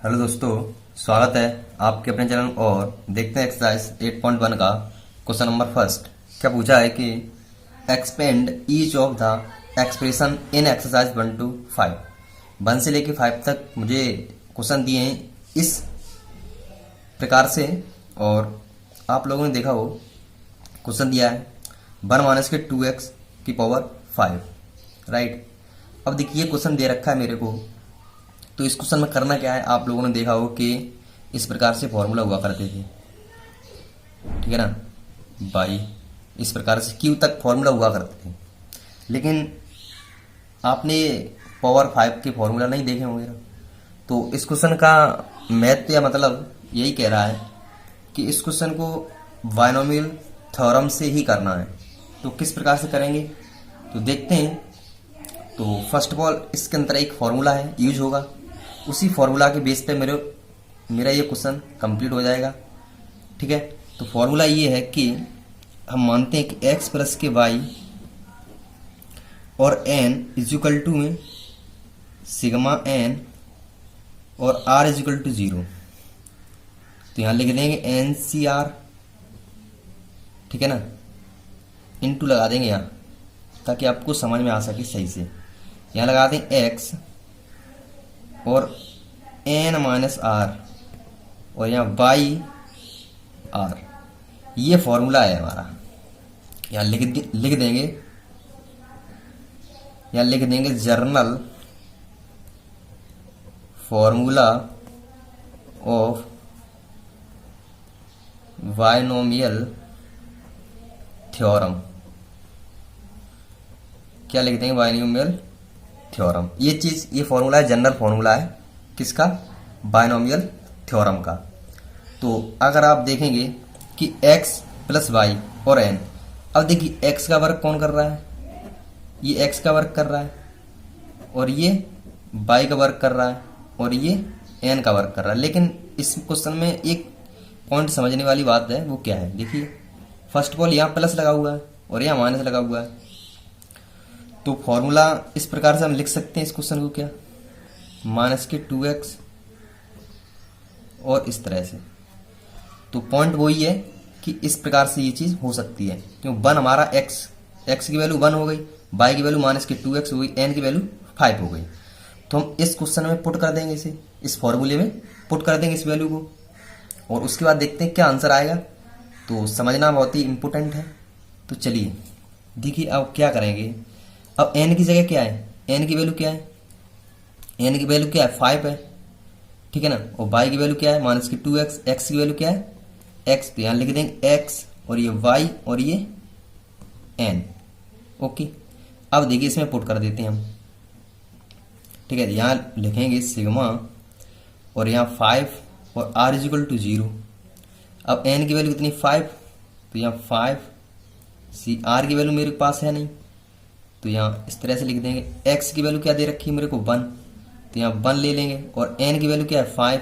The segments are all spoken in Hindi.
हेलो दोस्तों, स्वागत है आपके अपने चैनल और देखते हैं एक्सरसाइज 8.1 का क्वेश्चन नंबर फर्स्ट। क्या पूछा है कि expand each of the expression in exercise 1 to 5। 1 से लेके 5 तक मुझे क्वेश्चन दिए हैं इस प्रकार से, और आप लोगों ने देखा हो क्वेश्चन दिया है 1 माइनस के 2x की पावर 5, राइट। अब देखिए क्वेश्चन दे रखा है मेरे को, तो इस क्वेश्चन में करना क्या है, आप लोगों ने देखा हो कि इस प्रकार से फॉर्मूला हुआ करते थे, ठीक है ना। बाई इस प्रकार से क्यू तक फॉर्मूला हुआ करते थे, लेकिन आपने पावर 5 के फॉर्मूला नहीं देखे होंगे ना। तो इस क्वेश्चन का मैथ या मतलब यही कह रहा है कि इस क्वेश्चन को बायनोमियल थ्योरम से ही करना है। तो किस प्रकार से करेंगे तो देखते हैं। तो फर्स्ट ऑफ ऑल इसके अंदर एक फॉर्मूला है यूज होगा, उसी फॉर्मूला के बेस पे मेरा ये क्वेश्चन कंप्लीट हो जाएगा, ठीक है। तो फॉर्मूला ये है कि हम मानते हैं कि x प्लस के y और n इजिकल टू में सिग्मा n और r इजिकल टू 0। तो यहाँ लिख देंगे एन सी आर, ठीक है ना, इनटू लगा देंगे यहाँ ताकि आपको समझ में आ सके सही से। यहाँ लगा दें x और n माइनस आर और यहाँ बाई आर, ये फॉर्मूला है हमारा। यहाँ लिख देंगे journal formula of binomial theorem. क्या लिख देंगे, बायनोमियल थ्योरम। ये फॉर्मूला है, जनरल फॉर्मूला है किसका, बायनोमियल थ्योरम का। तो अगर आप देखेंगे कि x प्लस वाई और n, अब देखिए x का वर्क कौन कर रहा है, ये x का वर्क कर रहा है और ये y का वर्क कर रहा है और ये n का वर्क कर रहा है। लेकिन इस क्वेश्चन में एक पॉइंट समझने वाली बात है, वो क्या है, देखिए फर्स्ट ऑफ ऑल यहाँ प्लस लगा हुआ है और यहाँ माइनस लगा हुआ है। तो फॉर्मूला इस प्रकार से हम लिख सकते हैं इस क्वेश्चन को, क्या, माइनस के 2x और इस तरह से। तो पॉइंट वही है कि इस प्रकार से ये चीज हो सकती है, क्यों 1 हमारा x की वैल्यू 1 हो गई, y की वैल्यू माइनस के 2x हो गई, n की वैल्यू 5 हो गई। तो हम इस क्वेश्चन में पुट कर देंगे, इसे इस फॉर्मूले में पुट कर देंगे इस वैल्यू को, और उसके बाद देखते हैं क्या आंसर आएगा। तो समझना बहुत ही इंपॉर्टेंट है। तो चलिए देखिए अब क्या करेंगे। अब n की जगह क्या है, n की वैल्यू क्या है, n की वैल्यू क्या है 5 है, ठीक है ना। और y की वैल्यू क्या है माइनस की 2x, x की वैल्यू क्या है x, तो यहाँ लिख देंगे x और ये y और ये n, ओके। अब देखिए इसमें पुट कर देते हैं हम, ठीक है। यहाँ लिखेंगे सिग्मा और यहाँ 5 और r इजिकल टू 0। अब n की वैल्यू कितनी 5, तो यहाँ 5 सी, r की वैल्यू मेरे पास है नहीं, तो यहाँ इस तरह से लिख देंगे। x की वैल्यू क्या दे रखी है मेरे को 1, तो यहाँ 1 ले लेंगे, और n की वैल्यू क्या है 5,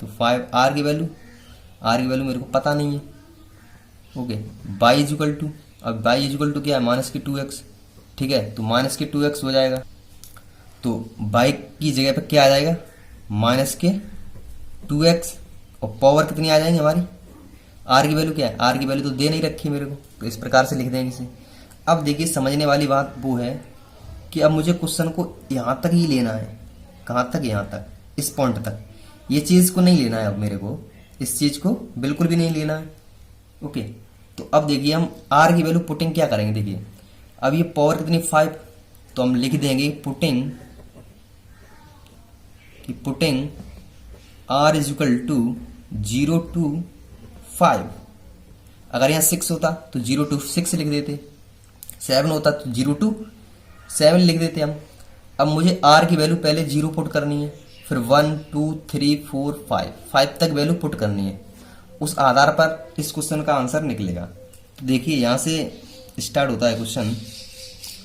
तो 5 r की वैल्यू मेरे को पता नहीं है, ओके। y इजिकल टू, अब y इजिकल टू क्या है माइनस की 2x, ठीक है। तो माइनस के 2x हो जाएगा, तो y की जगह पे क्या आ जाएगा माइनस के 2x, और पावर कितनी आ जाएंगी हमारी, r की वैल्यू क्या है, r की वैल्यू तो दे नहीं रखी मेरे को, तो इस प्रकार से लिख देंगे इसे। अब देखिए समझने वाली बात वो है कि अब मुझे क्वेश्चन को यहाँ तक ही लेना है, कहाँ तक, यहाँ तक, इस पॉइंट तक। ये चीज को नहीं लेना है अब मेरे को, इस चीज को बिल्कुल भी नहीं लेना है, ओके। तो अब देखिए हम r की वैल्यू पुटिंग क्या करेंगे, देखिए अब ये पावर कितनी 5, तो हम लिख देंगे putting r equal to 0 to 5। अगर यहाँ 6 होता तो 0 to 6 लिख देते, 7 होता तो 0 to 7 लिख देते हम। अब मुझे r की वैल्यू पहले 0 पुट करनी है, फिर 1 2 3 4 5 तक वैल्यू पुट करनी है, उस आधार पर इस क्वेश्चन का आंसर निकलेगा। तो देखिए यहाँ से स्टार्ट होता है क्वेश्चन।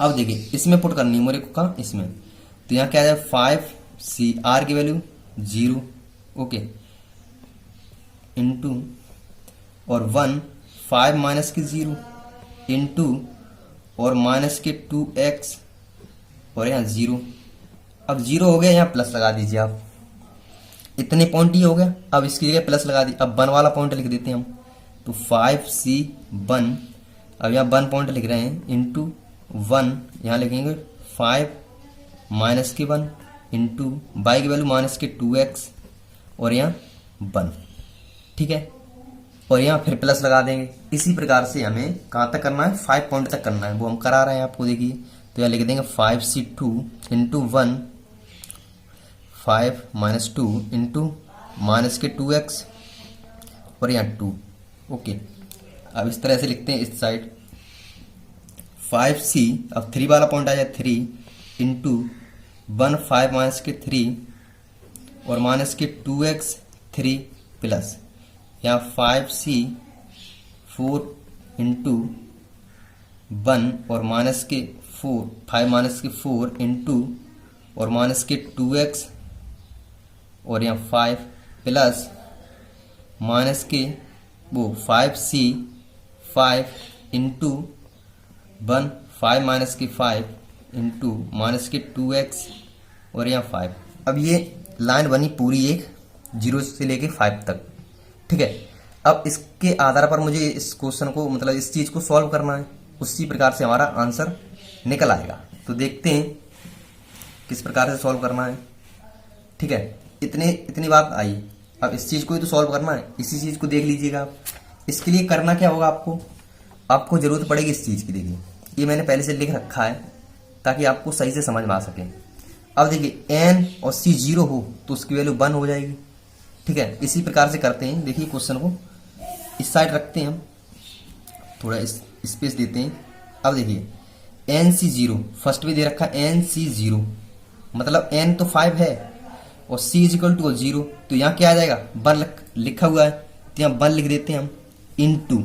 अब देखिए इसमें पुट करनी है मेरे को, कहाँ, इसमें। तो यहाँ क्या आ जाए 5 सी, r की वैल्यू 0, ओके, इंटू और 1 5 माइनस के 0 इंटू और माइनस के 2x और यहाँ 0। अब 0 हो गया, यहाँ प्लस लगा दीजिए आप, इतने पॉइंट ये हो गया। अब इसकी जगह प्लस लगा दी। अब 1 वाला पॉइंट लिख देते हैं हम, तो 5C1, अब यहाँ 1 पॉइंट लिख रहे हैं इंटू 1, यहाँ लिखेंगे 5 माइनस के 1 इंटू y की वैल्यू माइनस के 2x और यहाँ 1, ठीक है। और यहाँ फिर प्लस लगा देंगे। इसी प्रकार से हमें कहाँ तक करना है, 5 पॉइंट तक करना है, वो हम करा रहे हैं आपको, देखिए। तो यहाँ लिख देंगे 5C2 into 1, 5 minus 2 into minus के 2x और यहाँ 2, ओके। अब इस तरह से लिखते हैं इस साइड 5C, अब 3 वाला पॉइंट आ जाए 3 इंटू 1, 5 माइनस के 3 और माइनस के 2x 3 प्लस यहाँ 5C4 इंटू 1 और माइनस के 4, 5 माइनस के 4 इंटू और माइनस के 2x और यहाँ 5 प्लस माइनस के वो 5C5 इंटू 1, 5 माइनस के 5 इंटू माइनस के 2x और यहाँ 5। अब ये लाइन बनी पूरी एक 0 से लेके 5 तक, ठीक है। अब इसके आधार पर मुझे इस क्वेश्चन को, मतलब इस चीज़ को सॉल्व करना है, उसी प्रकार से हमारा आंसर निकल आएगा। तो देखते हैं किस प्रकार से सॉल्व करना है, ठीक है। इतनी बात आई। अब इस चीज़ को ही तो सॉल्व करना है, इसी चीज़ को देख लीजिएगा आप। इसके लिए करना क्या होगा, आपको ज़रूरत पड़ेगी इस चीज़ की। देखिए ये मैंने पहले से लिख रखा है ताकि आपको सही से समझ में आ सके। अब देखिए n और c 0 हो तो उसकी वैल्यू 1 हो जाएगी, ठीक है। इसी प्रकार से करते हैं। देखिए क्वेश्चन को इस साइड रखते हैं हम, थोड़ा स्पेस देते हैं। अब देखिए NC0 फर्स्ट भी दे रखा है, NC0 मतलब n तो 5 है और c इज इक्वल टू 0, तो यहाँ क्या आ जाएगा, 1 लिखा हुआ है, तो यहाँ 1 लिख देते हैं हम इनटू,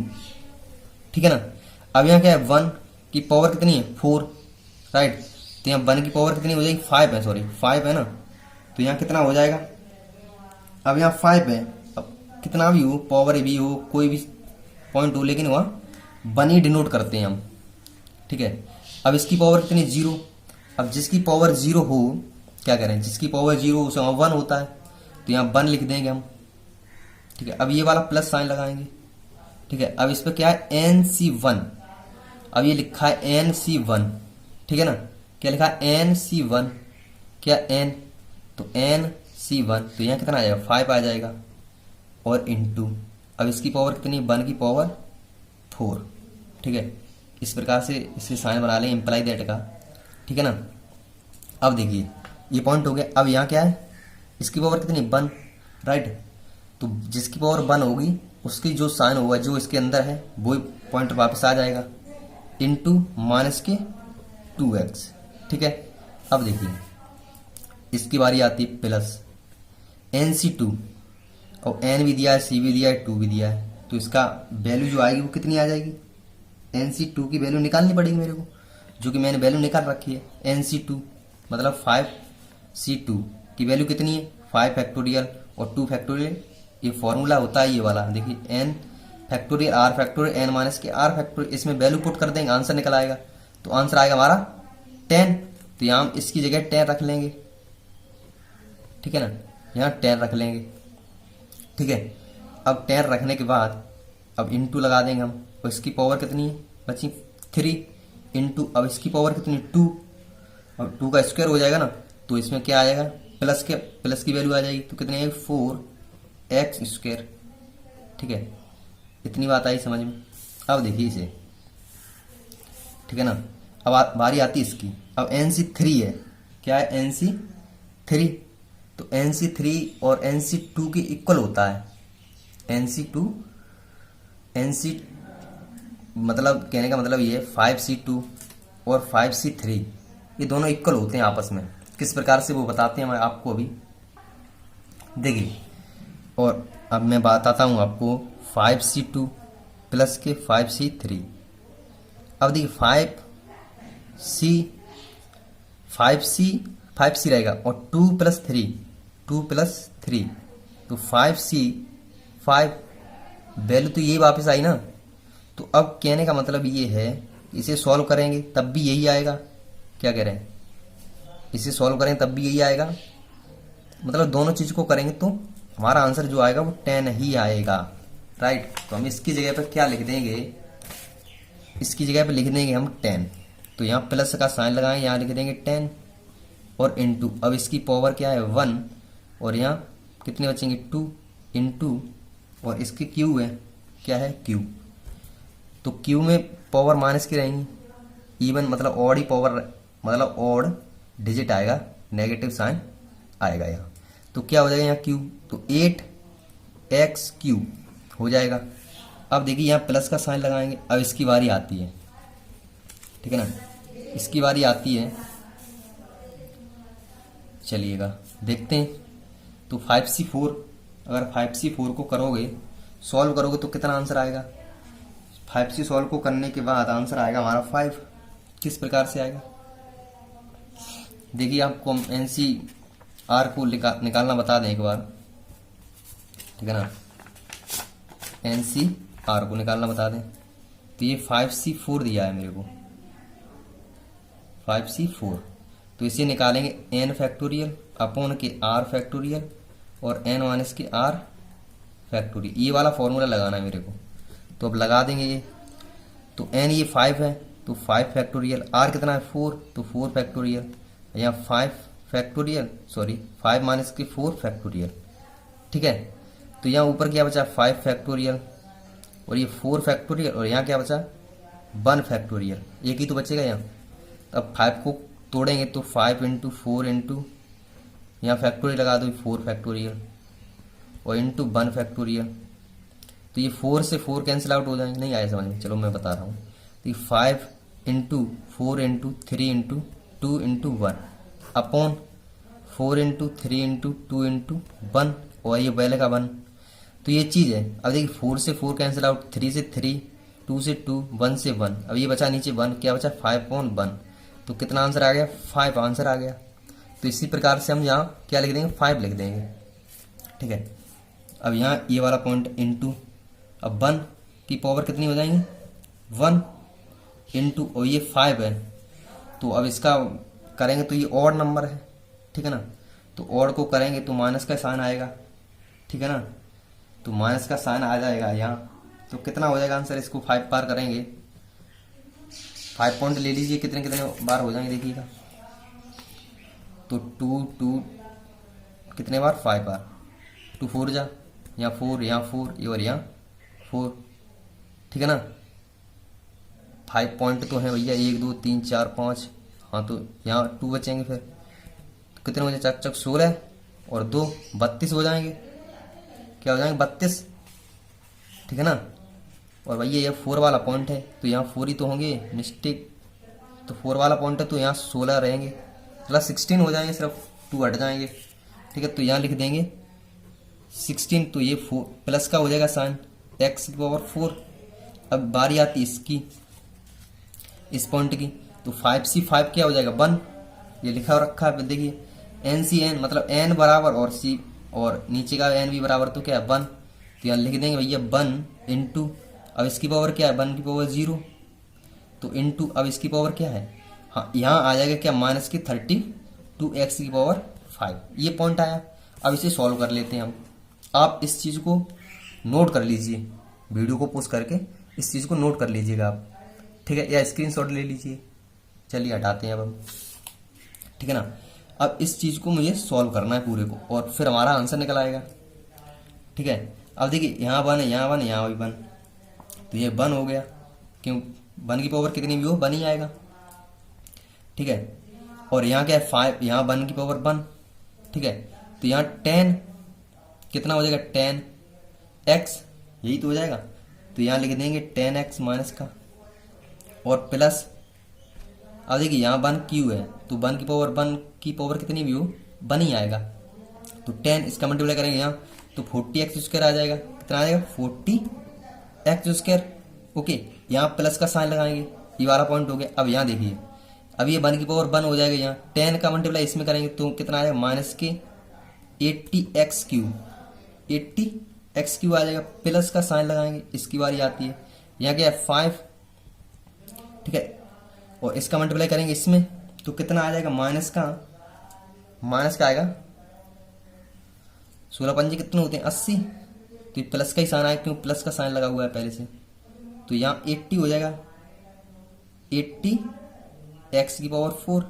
ठीक है ना। अब यहाँ क्या है, 1 की पावर कितनी है, 4, राइट। तो यहाँ 1 की पावर कितनी हो जाएगी, 5 है, सॉरी 5 है ना। तो यहाँ कितना हो जाएगा, अब यहाँ 5 है। अब कितना भी हो, पावर भी हो, कोई भी पॉइंट हो, लेकिन वहाँ 1 ही डिनोट करते हैं हम, ठीक है। अब इसकी पावर कितनी, 0। अब जिसकी पावर 0 हो, क्या करें, जिसकी पावर 0 हो उसे 1 होता है, तो यहाँ 1 लिख देंगे हम, ठीक है। अब ये वाला प्लस साइन लगाएंगे, ठीक है। अब इस पर क्या है, NC1, अब ये लिखा है NC1, ठीक है ना। क्या लिखा है, NC1, क्या n, तो NC1, तो यहाँ कितना आ जाएगा, 5 आ जाएगा और इनटू, अब इसकी पावर कितनी, 1 की पावर 4, ठीक है। इस प्रकार से इससे साइन बना लें इम्प्लाई दैट का, ठीक है ना। अब देखिए ये पॉइंट हो गया। अब यहाँ क्या है, इसकी पावर कितनी, 1, राइट। तो जिसकी पावर 1 होगी उसकी जो साइन होगा, जो इसके अंदर है, वो पॉइंट वापस आ जाएगा इनटू माइनस के 2x, ठीक है। अब देखिए इसकी बारी आती है प्लस NC2, और n भी दिया है, c भी दिया है, 2 भी दिया है, तो इसका वैल्यू जो आएगी वो कितनी आ जाएगी, NC2 की वैल्यू निकालनी पड़ेगी मेरे को, जो कि मैंने वैल्यू निकाल रखी है। NC2 मतलब 5C2 की वैल्यू कितनी है, 5 फैक्टोरियल और 2 फैक्टोरियल, ये फॉर्मूला होता है ये वाला। देखिए n factorial r factorial n minus के r फैक्टोरियल, इसमें वैल्यू पुट कर देंगे, आंसर निकल आएगा। तो आंसर आएगा हमारा 10, तो यहाँ हम इसकी जगह 10 रख लेंगे, ठीक है ना, यहाँ 10 रख लेंगे, ठीक है। अब 10 रखने के बाद अब इनटू लगा देंगे हम, और इसकी पावर कितनी है बची, 3 इंटू, अब इसकी पावर कितनी, 2, और 2 का स्क्वायर हो जाएगा ना, तो इसमें क्या आ जाएगा, प्लस की वैल्यू आ जाएगी, तो कितनी आएगी, 4x², ठीक है। इतनी बात आई समझ में। अब देखिए इसे, ठीक है ना। अब बारी आती है इसकी। अब NC3 है, क्या है, NC3, तो NC3 और NC2 के इक्वल होता है। NC मतलब कहने का मतलब ये 5C2 और 5C3 ये दोनों इक्वल होते हैं आपस में। किस प्रकार से वो बताते हैं मैं आपको अभी, देखिए। और अब मैं बताता हूँ आपको 5C2 प्लस के 5C3। अब देखिए 5C रहेगा और 2 प्लस 3 तो 5C5 वैल्यू तो ये वापस आई ना। तो अब कहने का मतलब ये है, इसे सॉल्व करेंगे तब भी यही आएगा। क्या कह रहे हैं, इसे सॉल्व करें तब भी यही आएगा। मतलब दोनों चीज को करेंगे तो हमारा आंसर जो आएगा वो 10 ही आएगा, राइट। तो हम इसकी जगह पर क्या लिख देंगे, इसकी जगह पे लिख देंगे हम 10। तो यहाँ प्लस का साइन लगाएंगे, यहाँ लिख देंगे 10 और इनटू, अब इसकी पावर क्या है 1 और यहाँ कितने बचेंगे 2 इनटू, और इसकी क्यू है क्या है क्यू, तो क्यू में पावर माइनस की रहेंगी, इवन मतलब ऑड ही पावर, मतलब ऑड डिजिट आएगा, नेगेटिव साइन आएगा यहाँ। तो क्या हो जाएगा यहाँ क्यू, तो 8x क्यू हो जाएगा। अब देखिए यहाँ प्लस का साइन लगाएंगे, अब इसकी बारी आती है, ठीक है ना, इसकी बारी आती है, चलिएगा देखते हैं। तो 5c4, अगर 5c4 को करोगे, सॉल्व करोगे तो कितना आंसर आएगा, 5c सॉल्व को करने के बाद आंसर आएगा हमारा 5। किस प्रकार से आएगा, देखिए आपको हम NCR को निकालना बता दें एक बार, ठीक है ना, NCR को निकालना बता दें। तो ये 5c4 दिया है मेरे को, 5c4, तो इसे निकालेंगे n फैक्टोरियल अपॉन के r फैक्टोरियल और n माइनस के r फैक्टोरियल, ये वाला फॉर्मूला लगाना है मेरे को। तो अब लगा देंगे ये, तो n ये 5 है तो 5 फैक्टोरियल, r कितना है 4 तो 4 फैक्टोरियल, यहाँ 5 फैक्टोरियल, सॉरी 5 माइनस के 4 फैक्टोरियल, ठीक है। तो यहाँ ऊपर क्या बचा 5 फैक्टोरियल और ये 4 फैक्टोरियल, और यहाँ क्या बचा 1 फैक्टोरियल, एक ही तो बचेगा यहाँ। अब 5 को तोड़ेंगे तो 5 इंटू 4 इंटू, यहाँ फैक्टोरियल लगा दो 4 फैक्टोरियल और इंटू 1 फैक्टोरियल, तो ये 4 से 4 कैंसिल आउट हो जाएंगे, नहीं आया समझ में, चलो मैं बता रहा हूँ। तो 5 into 4 into 3 into 2 into 1 upon 4 into 3 into 2 into 1, और ये पहले का 1, तो ये चीज़ है। अब देखिए 4 से 4 कैंसिल आउट, 3 से 3, 2 से 2, 1 से 1, अब ये बचा नीचे 1, क्या बचा 5/1, तो कितना आंसर आ गया 5 आंसर आ गया। तो इसी प्रकार से हम यहाँ क्या लिख देंगे 5 लिख देंगे, ठीक है। अब यहाँ ये वाला पॉइंट इंटू, अब 1 की पावर कितनी हो जाएंगी 1 इंटू, और ये 5 है, तो अब इसका करेंगे तो ये ऑड नंबर है, ठीक है ना, तो ऑड को करेंगे तो माइनस का साइन आएगा, ठीक है ना, तो माइनस का साइन आ जाएगा यहाँ। तो कितना हो जाएगा आंसर, इसको 5 बार करेंगे, 5 पॉइंट ले लीजिए, कितने कितने बार हो जाएंगे देखिएगा, तो 2 कितने बार 5 बार, 2 4 जा, यहाँ 4 यहाँ 4 और यहाँ 4, ठीक है ना। 5 पॉइंट तो है भैया, 1 2 3 4 5, हाँ तो यहाँ 2 बचेंगे, फिर तो कितने हो जाए चक चक 16 और 2 32 हो जाएंगे, क्या हो जाएंगे 32, ठीक है ना। और भैया ये 4 वाला पॉइंट है तो यहाँ 4 ही तो होंगे, मिस्टेक, तो 4 वाला पॉइंट है तो यहाँ 16 रहेंगे, प्लस 16 हो जाएंगे, सिर्फ 2 हट जाएंगे, ठीक है। तो यहाँ लिख देंगे 16, तो ये 4 प्लस का हो जाएगा साइन x की पावर 4। अब बारी आती इसकी, इस पॉइंट की, तो 5c5 क्या हो जाएगा 1, ये लिखा रखा है देखिए, NCN मतलब n बराबर और c और नीचे का n भी बराबर, तो क्या है 1, तो यहाँ लिख देंगे भैया 1 इंटू, अब इसकी पावर क्या है 1 की पावर 0, तो इंटू, अब इसकी पावर क्या है, हाँ यहाँ आ जाएगा क्या माइनस की 32x की पावर 5, ये पॉइंट आया। अब इसे सॉल्व कर लेते हैं हम, आप इस चीज़ को नोट कर लीजिए, वीडियो को पोस्ट करके इस चीज़ को नोट कर लीजिएगा आप, ठीक है, या स्क्रीनशॉट ले लीजिए। चलिए हटाते हैं अब हम, ठीक है ना। अब इस चीज़ को मुझे सॉल्व करना है पूरे को, और फिर हमारा आंसर निकल आएगा, ठीक है। अब देखिए यहाँ 1 है, यहाँ 1 है, यहाँ भी 1, तो ये 1 हो गया, क्यों 1 की पावर कितनी भी हो 1 ही आएगा, ठीक है। और यहाँ क्या है 5, यहाँ 1 की पावर 1, ठीक है। तो यहाँ 10 कितना हो जाएगा 10x, यही तो हो जाएगा, तो यहाँ लिख देंगे 10x माइनस का, और प्लस, अब देखिए यहाँ 1 क्यू है तो 1 की पावर कितनी भी हो 1 ही आएगा, तो 10 इसका मल्टीप्लाई करेंगे यहाँ तो 40x स्क्वायर आ जाएगा, कितना आ जाएगा 40x स्क्वायर, ओके। यहाँ प्लस का साइन लगाएंगे, ये वाला पॉइंट हो गया। अब यहाँ देखिए, अब ये 1 की पावर 1 हो जाएगा, यहाँ 10 का मल्टीप्लाई इसमें करेंगे तो कितना आएगा माइनस के 80x क्यू आ जाएगा, प्लस का साइन लगाएंगे, इसकी बारी आती है, यहाँ क्या है 5, ठीक है, और इसका मल्टीप्लाई करेंगे इसमें तो कितना आ जाएगा माइनस का आएगा 16 पंजे कितने होते हैं 80। तो ये प्लस का ही साइन आया क्यों प्लस का साइन लगा हुआ है पहले से। तो यहाँ 80 हो जाएगा 80 एक्स की पावर 4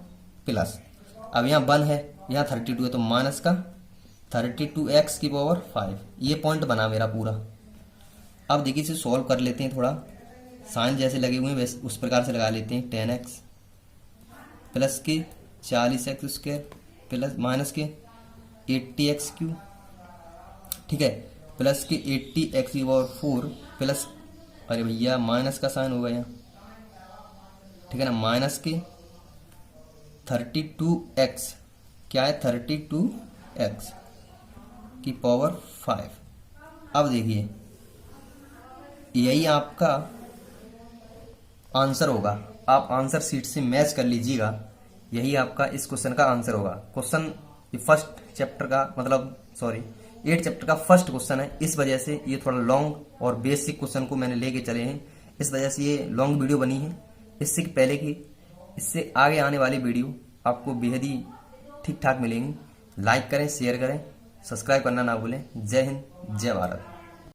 प्लस, अब यहाँ 1 है यहाँ 32 है तो माइनस का 32 एक्स की पावर 5। ये पॉइंट बना मेरा पूरा। अब देखिए इसे सॉल्व कर लेते हैं, थोड़ा साइन जैसे लगे हुए हैं वैसे उस प्रकार से लगा लेते हैं। 10x प्लस के 40x स्क्वायर प्लस माइनस के 80x क्यू, ठीक है, प्लस के 80x की पावर 4 प्लस, अरे भैया माइनस का साइन होगा यहाँ, ठीक है ना, माइनस के 32x, क्या है 32x की पावर 5। अब देखिए यही आपका आंसर होगा, आप आंसर शीट से मैच कर लीजिएगा, यही आपका इस क्वेश्चन का आंसर होगा। क्वेश्चन फर्स्ट चैप्टर का मतलब सॉरी 8 चैप्टर का फर्स्ट क्वेश्चन है, इस वजह से ये थोड़ा लॉन्ग और बेसिक क्वेश्चन को मैंने लेके चले हैं, इस वजह से ये लॉन्ग वीडियो बनी है। इससे पहले की इससे आगे आने वाली वीडियो आपको बेहद ही ठीक ठाक मिलेंगी। लाइक करें, शेयर करें, सब्सक्राइब करना ना भूलें। जय हिंद, जय भारत।